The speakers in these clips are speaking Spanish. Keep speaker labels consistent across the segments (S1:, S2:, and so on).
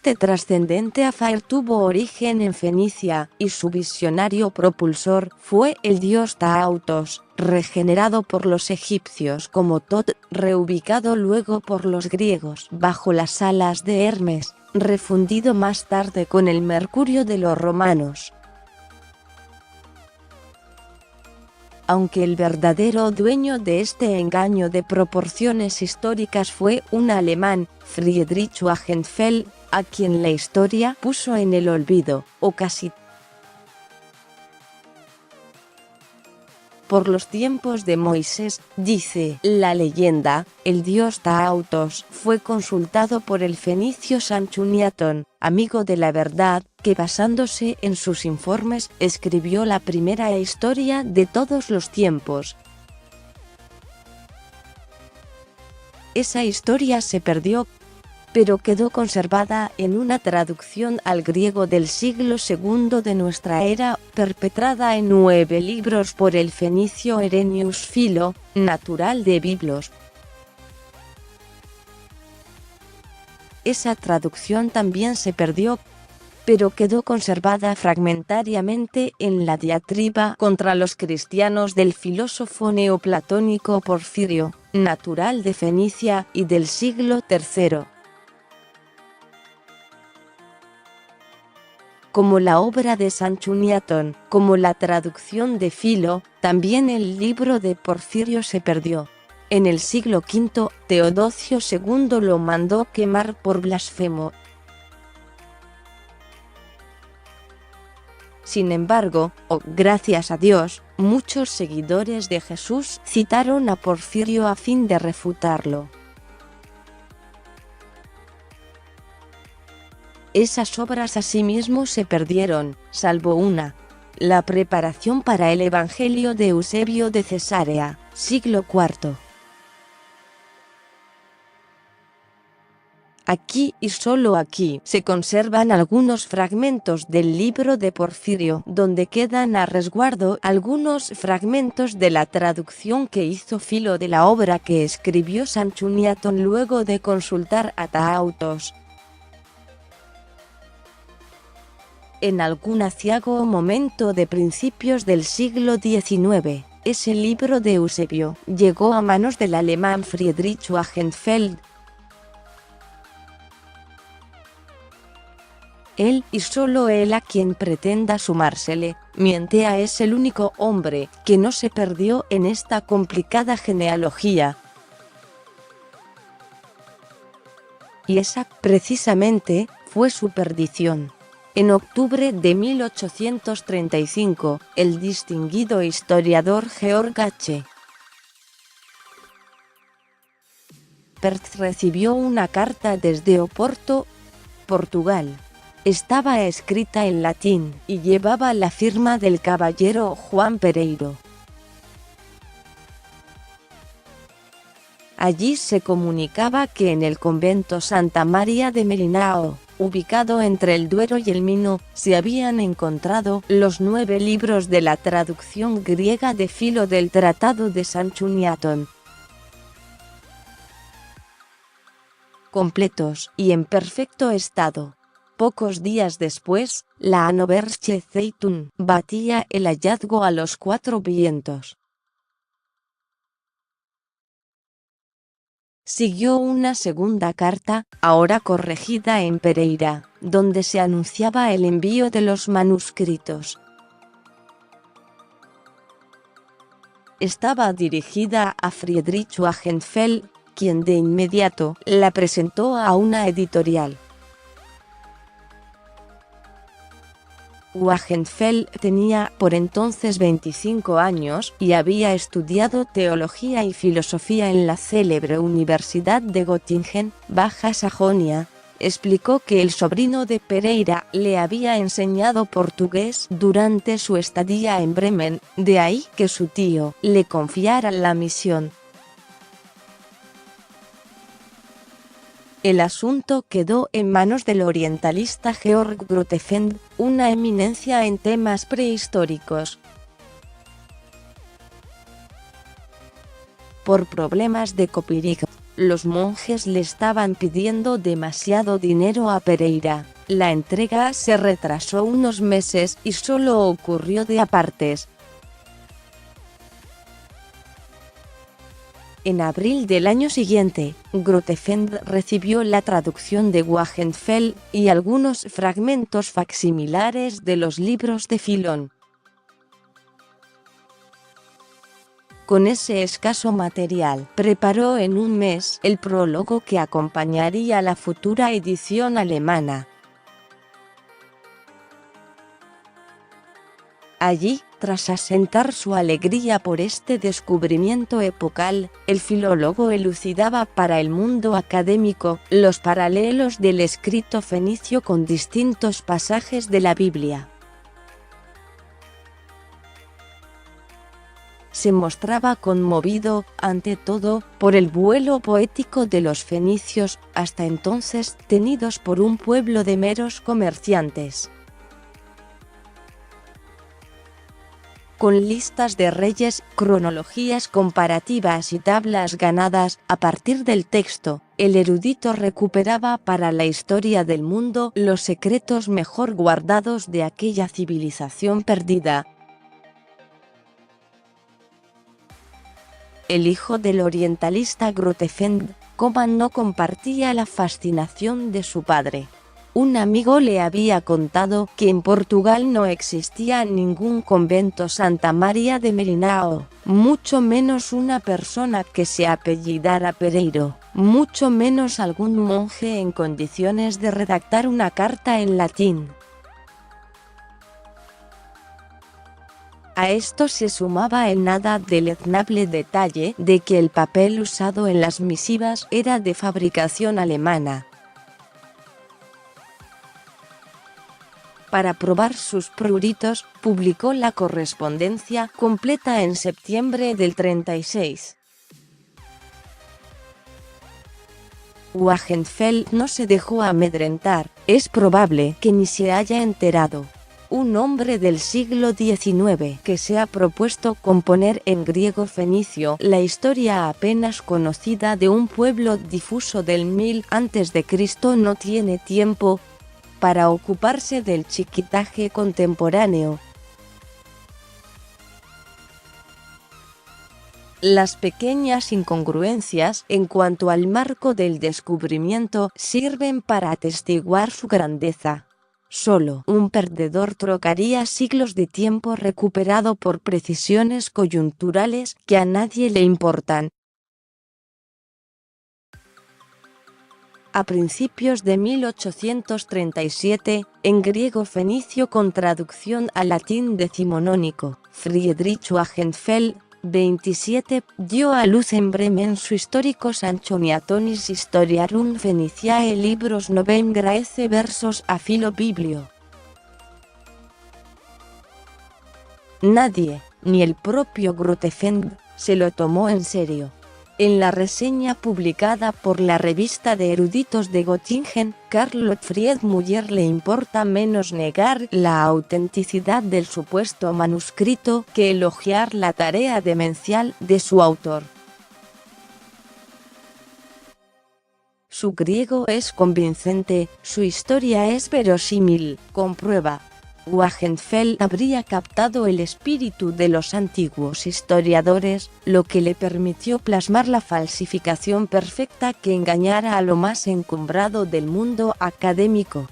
S1: Este trascendente affair tuvo origen en Fenicia, y su visionario propulsor fue el dios Taautos, regenerado por los egipcios como Tot, reubicado luego por los griegos bajo las alas de Hermes, refundido más tarde con el Mercurio de los romanos. Aunque el verdadero dueño de este engaño de proporciones históricas fue un alemán, Friedrich Wagenfeld, a quien la historia puso en el olvido, o casi. Por los tiempos de Moisés, dice la leyenda, el dios Taautos fue consultado por el fenicio Sanchuniathon, amigo de la verdad, que basándose en sus informes escribió la primera historia de todos los tiempos. Esa historia se perdió, pero quedó conservada en una traducción al griego del siglo II de nuestra era, perpetrada en 9 libros por el fenicio Herennius Philo, natural de Biblos. Esa traducción también se perdió, pero quedó conservada fragmentariamente en la diatriba contra los cristianos del filósofo neoplatónico Porfirio, natural de Fenicia y del siglo III. Como la obra de Sanchuniathon, como la traducción de Philo, también el libro de Porfirio se perdió. En el siglo V, Teodosio II lo mandó quemar por blasfemo. Sin embargo, gracias a Dios, muchos seguidores de Jesús citaron a Porfirio a fin de refutarlo. Esas obras asimismo se perdieron, salvo una, la preparación para el Evangelio de Eusebio de Cesarea, siglo IV. Aquí y solo aquí se conservan algunos fragmentos del libro de Porfirio, donde quedan a resguardo algunos fragmentos de la traducción que hizo Philo de la obra que escribió Sanchuniathon luego de consultar a Taautos. En algún aciago momento de principios del siglo XIX, ese libro de Eusebio llegó a manos del alemán Friedrich Wagenfeld. Él, y solo él a quien pretenda sumársele, Mientea es el único hombre que no se perdió en esta complicada genealogía. Y esa, precisamente, fue su perdición. En octubre de 1835, el distinguido historiador Georg H. Perth recibió una carta desde Oporto, Portugal. Estaba escrita en latín y llevaba la firma del caballero Juan Pereiro. Allí se comunicaba que en el convento Santa María de Merinao, ubicado entre el Duero y el Minho, se habían encontrado los 9 libros de la traducción griega de Philo del Tratado de Sanchuniathon, completos y en perfecto estado. Pocos días después, la Hannoversche Zeitung batía el hallazgo a los 4 vientos. Siguió una segunda carta, ahora corregida en Pereira, donde se anunciaba el envío de los manuscritos. Estaba dirigida a Friedrich Wagenfeld, quien de inmediato la presentó a una editorial. Wagenfeld tenía por entonces 25 años y había estudiado teología y filosofía en la célebre Universidad de Göttingen, Baja Sajonia. Explicó que el sobrino de Pereira le había enseñado portugués durante su estadía en Bremen, de ahí que su tío le confiara la misión. El asunto quedó en manos del orientalista Georg Grotefend, una eminencia en temas prehistóricos. Por problemas de copyright, Los monjes le estaban pidiendo demasiado dinero a Pereira. La entrega se retrasó unos meses y solo ocurrió de a partes. En abril del año siguiente, Grotefend recibió la traducción de Wagenfeld y algunos fragmentos facsimilares de los libros de Filón. Con ese escaso material, preparó en un mes el prólogo que acompañaría la futura edición alemana. Allí, tras asentar su alegría por este descubrimiento epocal, el filólogo elucidaba para el mundo académico los paralelos del escrito fenicio con distintos pasajes de la Biblia. Se mostraba conmovido, ante todo, por el vuelo poético de los fenicios, hasta entonces tenidos por un pueblo de meros comerciantes. Con listas de reyes, cronologías comparativas y tablas ganadas a partir del texto, el erudito recuperaba para la historia del mundo los secretos mejor guardados de aquella civilización perdida. El hijo del orientalista Grotefend, Coman, no compartía la fascinación de su padre. Un amigo le había contado que en Portugal no existía ningún convento Santa María de Melinao, mucho menos una persona que se apellidara Pereiro, mucho menos algún monje en condiciones de redactar una carta en latín. A esto se sumaba el nada deleznable detalle de que el papel usado en las misivas era de fabricación alemana. Para probar sus pruritos, publicó la correspondencia completa en septiembre del 36. Wagenfeld no se dejó amedrentar, es probable que ni se haya enterado. Un hombre del siglo XIX que se ha propuesto componer en griego fenicio la historia apenas conocida de un pueblo difuso del 1000 a.C. no tiene tiempo para ocuparse del chiquitaje contemporáneo. Las pequeñas incongruencias en cuanto al marco del descubrimiento sirven para atestiguar su grandeza. Solo un perdedor trocaría siglos de tiempo recuperado por precisiones coyunturales que a nadie le importan. A principios de 1837, en griego fenicio con traducción al latín decimonónico, Friedrich Wagenfeld, 27, dio a luz en Bremen su histórico Sanchoniatonis Historiarum Feniciae libros novem Graece versos a filo biblio. Nadie, ni el propio Grotefend, se lo tomó en serio. En la reseña publicada por la revista de eruditos de Göttingen, Karl Gottfried Müller le importa menos negar la autenticidad del supuesto manuscrito que elogiar la tarea demencial de su autor. Su griego es convincente, su historia es verosímil, comprueba. Wagenfeld habría captado el espíritu de los antiguos historiadores, lo que le permitió plasmar la falsificación perfecta que engañara a lo más encumbrado del mundo académico.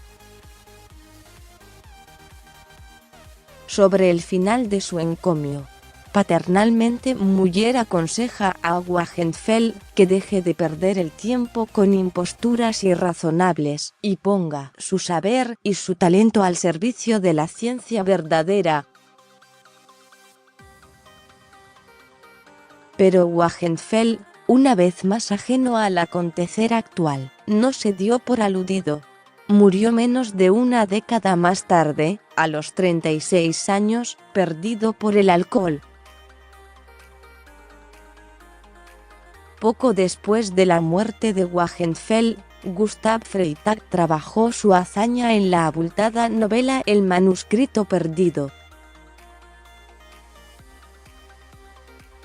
S1: Sobre el final de su encomio, paternalmente Müller aconseja a Wagenfeld que deje de perder el tiempo con imposturas irrazonables y ponga su saber y su talento al servicio de la ciencia verdadera. Pero Wagenfeld, una vez más ajeno al acontecer actual, no se dio por aludido. Murió menos de una década más tarde, a los 36 años, perdido por el alcohol. Poco después de la muerte de Wagenfeld, Gustav Freytag trabajó su hazaña en la abultada novela El manuscrito perdido.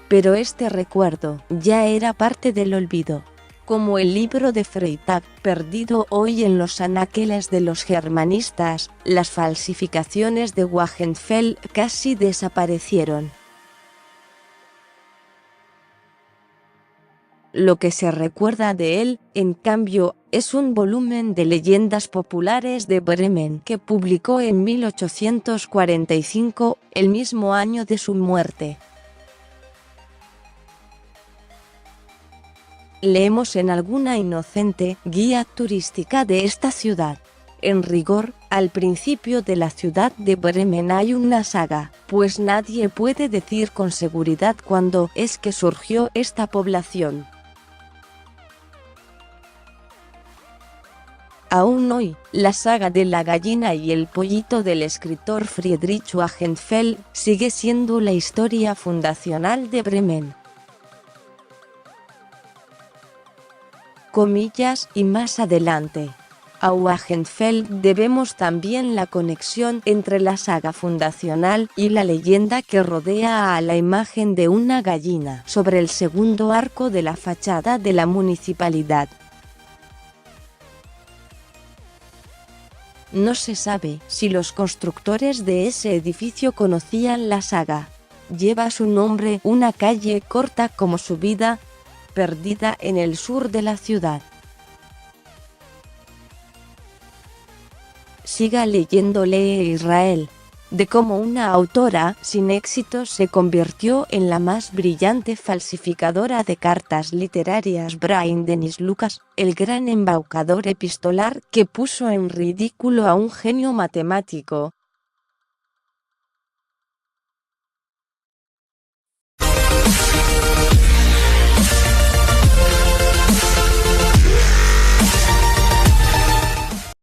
S1: Pero este recuerdo ya era parte del olvido. como el libro de Freytag, perdido hoy en los anaqueles de los germanistas. Las falsificaciones de Wagenfeld casi desaparecieron. Lo que se recuerda de él, en cambio, es un volumen de leyendas populares de Bremen que publicó en 1845, el mismo año de su muerte. Leemos en alguna inocente guía turística de esta ciudad. En rigor, al principio de la ciudad de Bremen hay una saga, pues nadie puede decir con seguridad cuándo es que surgió esta población. Aún hoy, la saga de la gallina y el pollito del escritor Friedrich Wagenfeld sigue siendo la historia fundacional de Bremen. Comillas, y más adelante. A Wagenfeld debemos también la conexión entre la saga fundacional y la leyenda que rodea a la imagen de una gallina sobre el segundo arco de la fachada de la municipalidad. No se sabe si los constructores de ese edificio conocían la saga. Lleva su nombre una calle corta como subida, perdida en el sur de la ciudad. Siga leyéndole Israel, de cómo una autora sin éxito se convirtió en la más brillante falsificadora de cartas literarias. Brian Dennis Lucas, el gran embaucador epistolar que puso en ridículo a un genio matemático,